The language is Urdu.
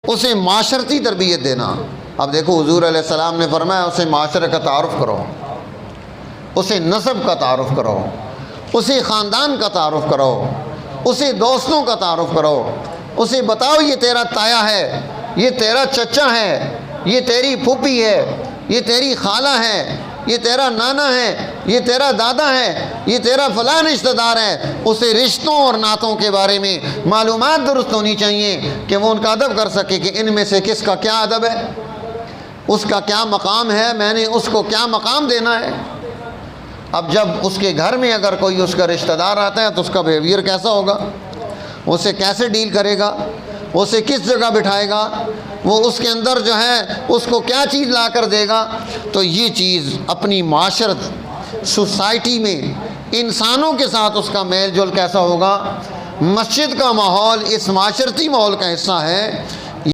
اسے معاشرتی تربیت دینا۔ اب دیکھو حضور علیہ السلام نے فرمایا اسے معاشرے کا تعارف کرو، اسے نسب کا تعارف کرو، اسے خاندان کا تعارف کرو، اسے دوستوں کا تعارف کرو، اسے بتاؤ یہ تیرا تایا ہے، یہ تیرا چچا ہے، یہ تیری پھوپھی ہے، یہ تیری خالہ ہے، یہ تیرا نانا ہے، یہ تیرا دادا ہے، یہ تیرا فلاں رشتہ دار ہے۔ اسے رشتوں اور نعتوں کے بارے میں معلومات درست ہونی چاہیے کہ وہ ان کا ادب کر سکے کہ ان میں سے کس کا کیا ادب ہے، اس کا کیا مقام ہے، میں نے اس کو کیا مقام دینا ہے۔ اب جب اس کے گھر میں اگر کوئی اس کا رشتہ دار آتا ہے تو اس کا بیہیویئر کیسا ہوگا، اسے کیسے ڈیل کرے گا، اسے کس جگہ بٹھائے گا، وہ اس کے اندر جو ہے اس کو کیا چیز لا کر دے گا۔ تو یہ چیز اپنی معاشرت، سوسائٹی میں انسانوں کے ساتھ اس کا میل جول کیسا ہوگا۔ مسجد کا ماحول اس معاشرتی ماحول کا حصہ ہے